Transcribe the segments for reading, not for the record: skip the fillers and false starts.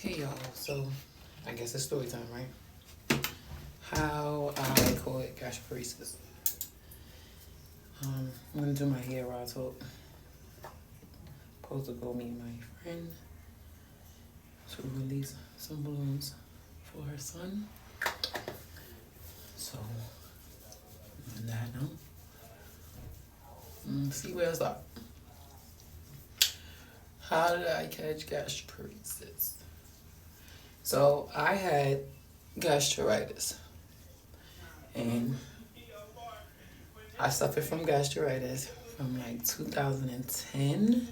Hey y'all, so I guess it's story time, right? How I caught gastroparesis. I'm gonna do my hair while I talk. Supposed to go meet my friend to release some balloons for her son. So, on that note, see where I start. How did I catch gastroparesis? So, I had gastritis, and I suffered from gastritis from like 2010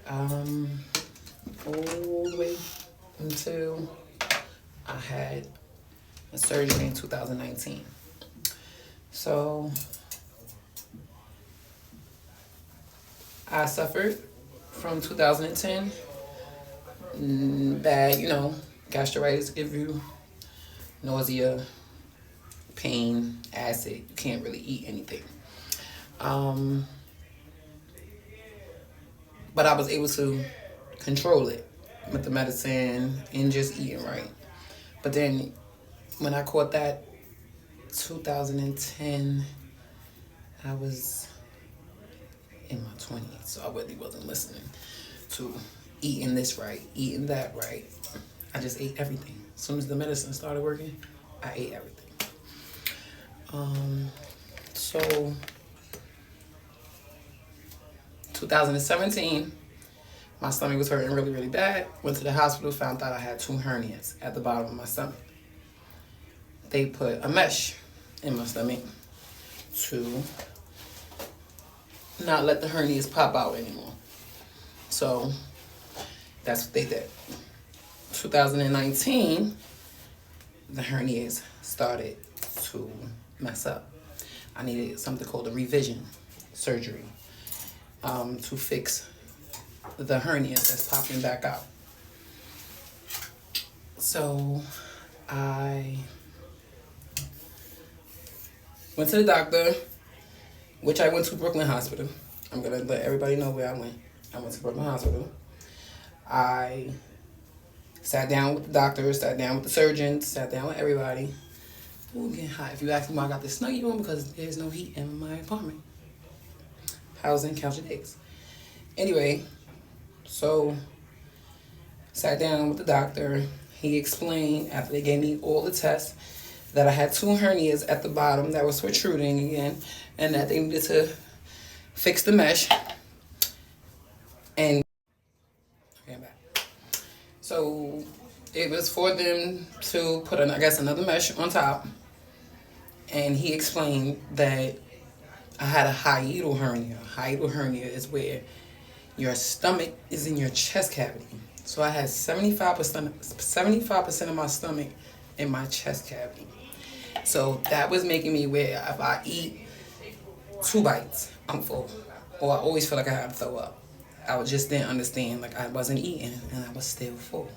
all the way until I had a surgery in 2019. So I suffered from 2010. Bad, gastritis give you nausea, pain, acid. You can't really eat anything. But I was able to control it with the medicine and just eating right. But then when I caught that 2010, I was in my 20s, so I really wasn't listening to eating this right, eating that right. I just ate everything. As soon as the medicine started working, I ate everything. So 2017, my stomach was hurting really, really bad. Went to the hospital, found out I had 2 hernias at the bottom of my stomach. They put a mesh in my stomach to not let the hernias pop out anymore. So that's what they did. 2019, the hernias started to mess up. I needed something called a revision surgery to fix the hernias that's popping back out. So I went to the doctor, which I went to Brooklyn Hospital. I'm going to let everybody know where I went. I went to Brooklyn Hospital. I sat down with the doctor, sat down with the surgeons, sat down with everybody. Ooh, getting hot. If you ask me why I got this snuggie on, because there's no heat in my apartment. Housing, couch and eggs. Anyway, so sat down with the doctor. He explained, after they gave me all the tests, that I had 2 hernias at the bottom that was protruding again, and that they needed to fix the mesh. And okay, I'm back. So it was for them to put, another mesh on top. And he explained that I had a hiatal hernia. Hiatal hernia is where your stomach is in your chest cavity. So I had 75% of my stomach in my chest cavity. So that was making me where if I eat 2 bites, I'm full. Or I always feel like I have to throw up. I just didn't understand, like I wasn't eating and I was still full.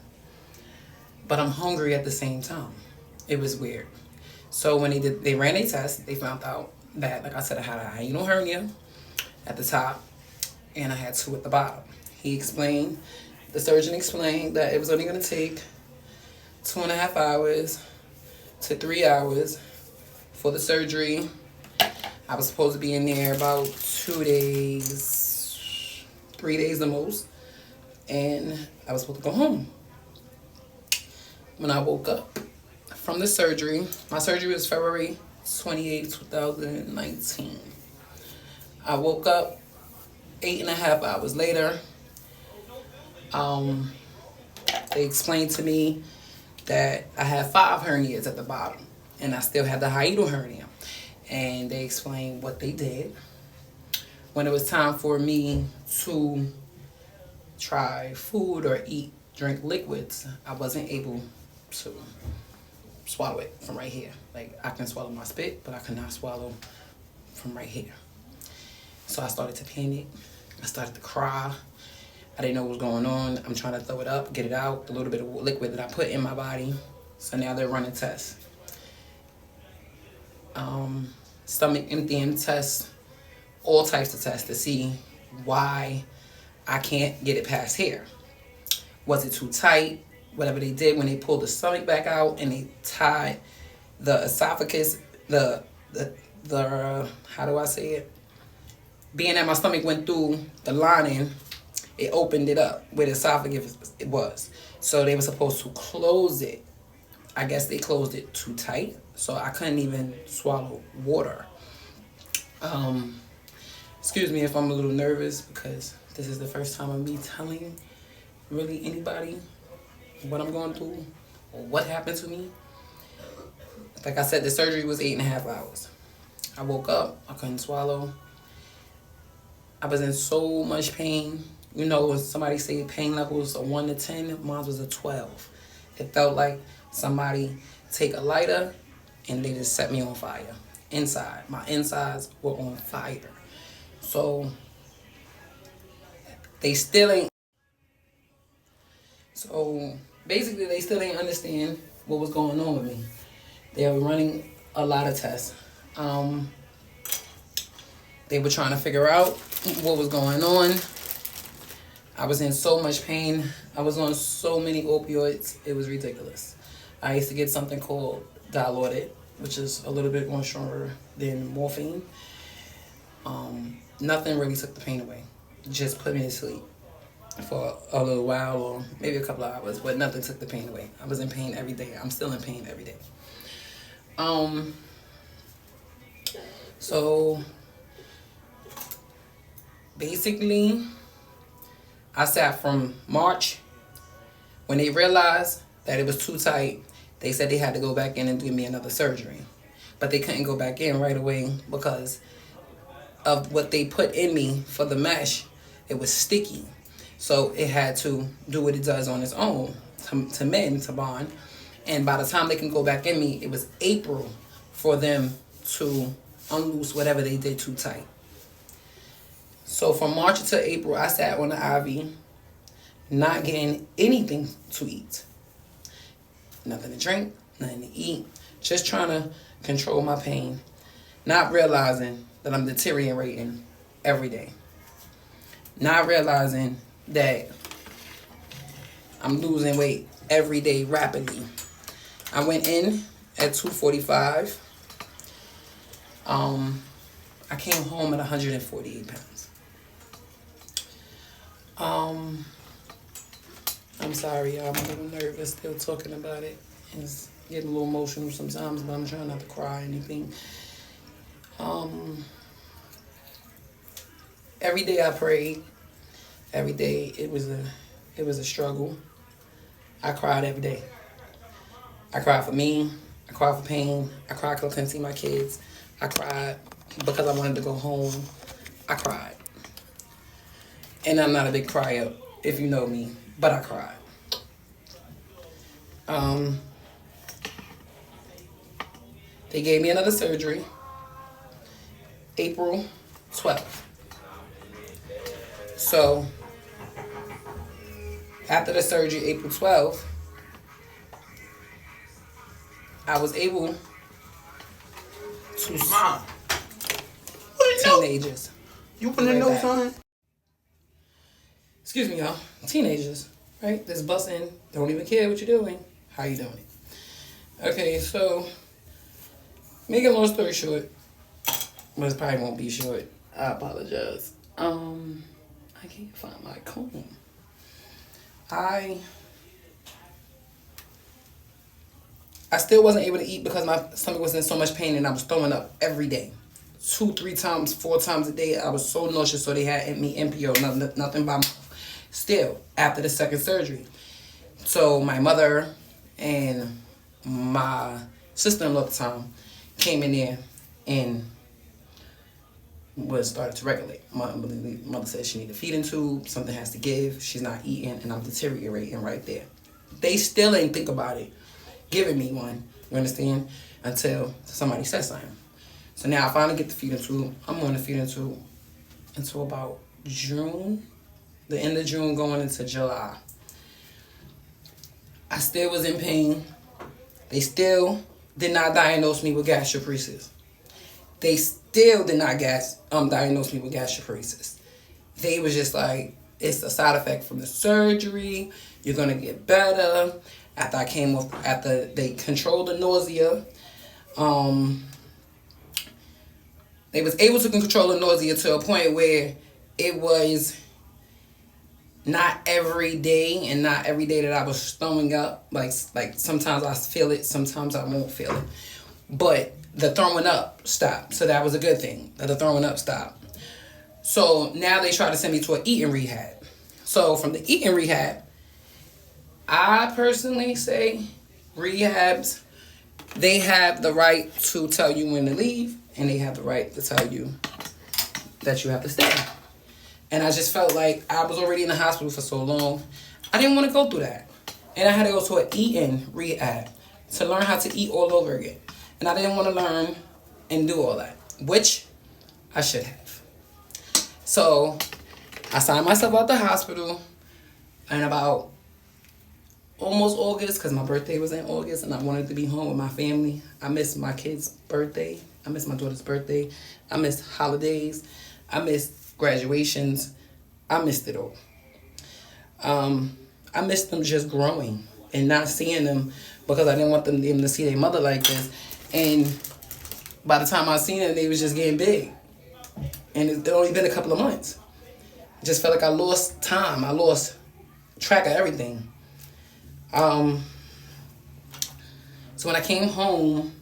But I'm hungry at the same time. It was weird. So when they ran a test, they found out that, like I said, I had a hiatal hernia at the top and I had 2 at the bottom. The surgeon explained that it was only going to take 2.5 hours to 3 hours for the surgery. I was supposed to be in there about 2 days, 3 days the most, and I was supposed to go home. When I woke up from the surgery, my surgery was February 28, 2019. I woke up 8.5 hours later. They explained to me that I had 5 hernias at the bottom, and I still had the hiatal hernia. And they explained what they did. When it was time for me to try food or drink liquids, I wasn't able to swallow it from right here. Like, I can swallow my spit, but I could not swallow from right here. So I started to panic. I started to cry. I didn't know what was going on. I'm trying to throw it up, get it out, the little bit of liquid that I put in my body. So now they're running tests. Stomach emptying tests, all types of tests to see why I can't get it past here. Was it too tight? Whatever they did when they pulled the stomach back out and they tied the esophagus, the how do I say it? Being that my stomach went through the lining, it opened it up where the esophagus it was. So they were supposed to close it. I guess they closed it too tight, so I couldn't even swallow water. Excuse me if I'm a little nervous because this is the first time of me telling really anybody what I'm going through or what happened to me. Like I said, the surgery was 8.5 hours. I woke up, I couldn't swallow. I was in so much pain. You know, when somebody say pain levels are 1 to 10, mine was a 12. It felt like somebody take a lighter and they just set me on fire. Inside, my insides were on fire. So they still ain't. So basically, they still ain't understand what was going on with me. They were running a lot of tests. They were trying to figure out what was going on. I was in so much pain. I was on so many opioids. It was ridiculous. I used to get something called Dilaudid, which is a little bit more stronger than morphine. Nothing really took the pain away. Just put me to sleep for a little while or maybe a couple of hours, but nothing took the pain away. I was in pain every day. I'm still in pain every day. So basically, I sat from March. When they realized that it was too tight, they said they had to go back in and give me another surgery. But they couldn't go back in right away because of what they put in me for the mesh. It was sticky. So it had to do what it does on its own to mend, to bond. And by the time they can go back in me, it was April for them to unloose whatever they did too tight. So from March to April, I sat on the IV, not getting anything to eat. Nothing to drink, nothing to eat. Just trying to control my pain. Not realizing that I'm deteriorating every day. Not realizing that I'm losing weight every day rapidly. I went in at 245. I came home at 148 pounds. I'm sorry, y'all. I'm a little nervous still talking about it. It's getting a little emotional sometimes, but I'm trying not to cry or anything. Every day I prayed. Every day it was a struggle. I cried every day. I cried for me. I cried for pain. I cried because I couldn't see my kids. I cried because I wanted to go home. I cried. And I'm not a big crier, if you know me, but I cried. They gave me another surgery, April 12th. So, after the surgery, April 12th, I was able to Mom, what are teenagers. You want to know something? Excuse me, y'all. Teenagers, right? That's busting. Don't even care what you're doing. How you doing it? Okay, so make a long story short, but it probably won't be short. I apologize. I can't find my comb. I still wasn't able to eat because my stomach was in so much pain and I was throwing up every day. 2, 3 times, 4 times a day. I was so nauseous, so they had me NPO, nothing by mouth. Still, after the second surgery. So my mother and my sister-in-law at the time came in there and started to regulate. My mother said she needed a feeding tube, something has to give, she's not eating, and I'm deteriorating right there. They still ain't think about it, giving me one, you understand, until somebody said something. So now I finally get the feeding tube. I'm on the feeding tube until about June, the end of June going into July. I still was in pain. They still did not diagnose me with gastroparesis. They still did not diagnose me with gastroparesis. They was just like, It's a side effect from the surgery. You're gonna get better. After I came off, after they controlled the nausea, they was able to control the nausea to a point where it was not every day, and not every day that I was throwing up. Like sometimes I feel it, sometimes I won't feel it. But the throwing up stopped. So that was a good thing, that the throwing up stopped. So now they try to send me to an eating rehab. So from the eating rehab, I personally say rehabs, they have the right to tell you when to leave, and they have the right to tell you that you have to stay. And I just felt like I was already in the hospital for so long. I didn't want to go through that. And I had to go to an eating rehab to learn how to eat all over again. And I didn't want to learn and do all that, which I should have. So I signed myself out the hospital in about almost August, because my birthday was in August and I wanted to be home with my family. I missed my kid's birthday. I missed my daughter's birthday. I missed holidays. I missed graduations. I missed it all. I missed them just growing and not seeing them, because I didn't want them to see their mother like this. And by the time I seen them, they was just getting big. And it only been a couple of months. I just felt like I lost time. I lost track of everything. So when I came home,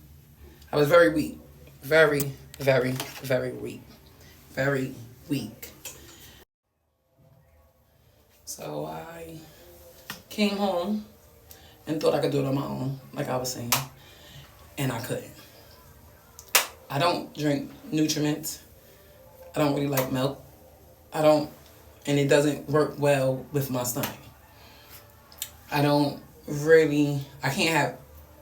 I was very weak. Very, very, very weak. Very weak. So I came home and thought I could do it on my own, like I was saying. And I couldn't. I don't drink nutriments. I don't really like milk. And it doesn't work well with my stomach. I can't have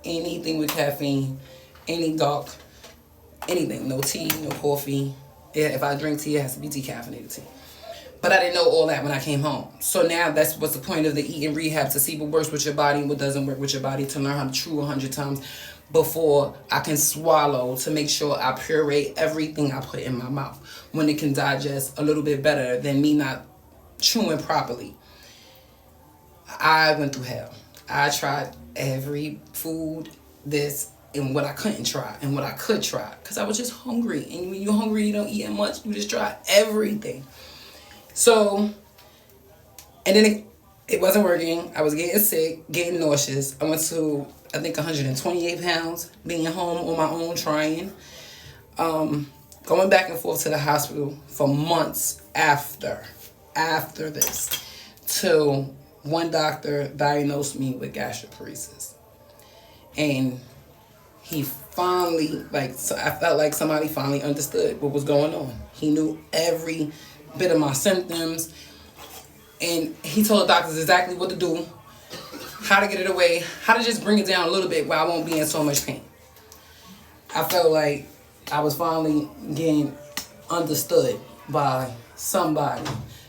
anything with caffeine, any dark, anything. No tea, no coffee. Yeah, if I drink tea, it has to be decaffeinated tea. But I didn't know all that when I came home. So now that's what's the point of the eating rehab, to see what works with your body and what doesn't work with your body, to learn how to chew 100 times before I can swallow, to make sure I puree everything I put in my mouth, when it can digest a little bit better than me not chewing properly. I went through hell. I tried every food, and what I couldn't try, and what I could try, because I was just hungry. And when you're hungry, you don't eat much. You just try everything. So, and then it wasn't working. I was getting sick, getting nauseous. I went to, I think, 128 pounds, being home on my own, trying. Going back and forth to the hospital for months after this, till one doctor diagnosed me with gastroparesis. And he finally, I felt like somebody finally understood what was going on. He knew every bit of my symptoms. And he told the doctors exactly what to do, how to get it away, how to just bring it down a little bit where I won't be in so much pain. I felt like I was finally getting understood by somebody.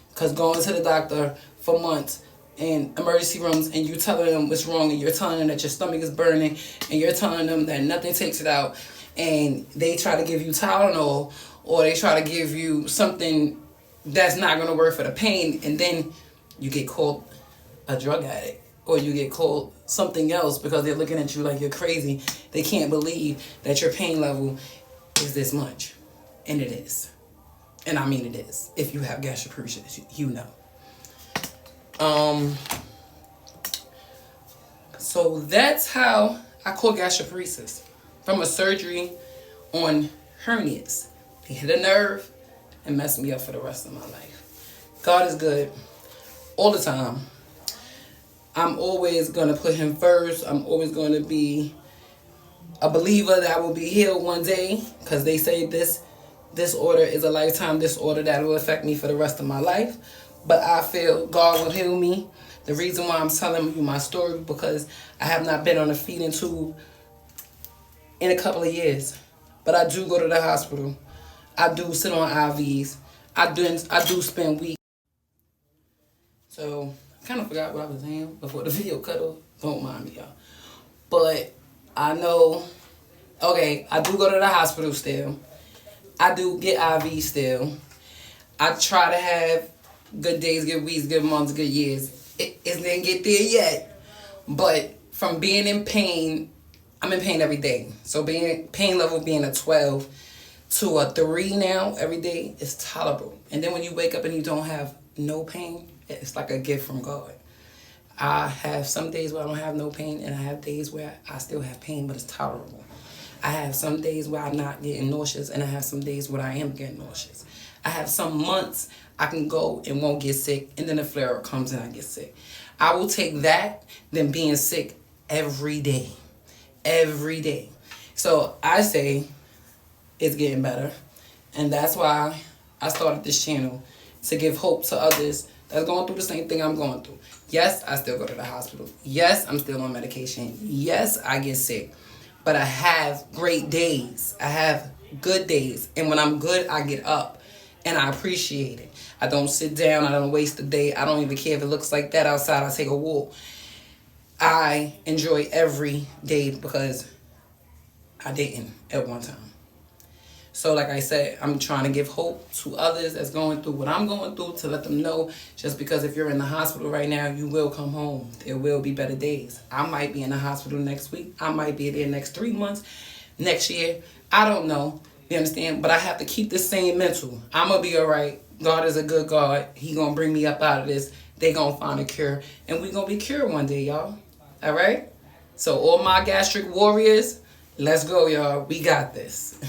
Because going to the doctor for months in emergency rooms, and you telling them what's wrong, and you're telling them that your stomach is burning, and you're telling them that nothing takes it out, and they try to give you Tylenol, or they try to give you something that's not going to work for the pain, and then you get called a drug addict, or you get called something else, because they're looking at you like you're crazy. They can't believe that your pain level is this much. And it is. And I mean it is. If you have gastroparesis, you know. So that's how I caught gastroparesis, from a surgery on hernias. They hit a nerve and messed me up for the rest of my life. God is good all the time. I'm always going to put him first. I'm always going to be a believer that I will be healed one day, because they say this disorder is a lifetime disorder that will affect me for the rest of my life. But I feel God will heal me. The reason why I'm telling you my story, because I have not been on a feeding tube in a couple of years. But I do go to the hospital. I do sit on IVs. I do spend weeks. So I kind of forgot what I was saying before the video cut off. Don't mind me, y'all. But I know, okay, I do go to the hospital still. I do get IV still. I try to have Good days, good weeks, good months, good years. It didn't get there yet. But from being in pain, I'm in pain every day. So pain level being a 12 to a 3 now every day is tolerable. And then when you wake up and you don't have no pain, it's like a gift from God. I have some days where I don't have no pain, and I have days where I still have pain, but it's tolerable. I have some days where I'm not getting nauseous, and I have some days where I am getting nauseous. I have some months I can go and won't get sick, and then a flare-up comes and I get sick. I will take that than being sick every day. Every day. So I say it's getting better. And that's why I started this channel, to give hope to others that's going through the same thing I'm going through. Yes, I still go to the hospital. Yes, I'm still on medication. Yes, I get sick. But I have great days. I have good days. And when I'm good, I get up. And I appreciate it. I don't sit down. I don't waste a day. I don't even care if it looks like that outside. I take a walk. I enjoy every day because I didn't at one time. So like I said, I'm trying to give hope to others that's going through what I'm going through, to let them know just because if you're in the hospital right now, you will come home. There will be better days. I might be in the hospital next week. I might be there next 3 months, next year. I don't know. You understand? But I have to keep the same mental. I'm going to be all right. God is a good God. He going to bring me up out of this. They going to find a cure. And we going to be cured one day, y'all. All right? So all my gastric warriors, let's go, y'all. We got this.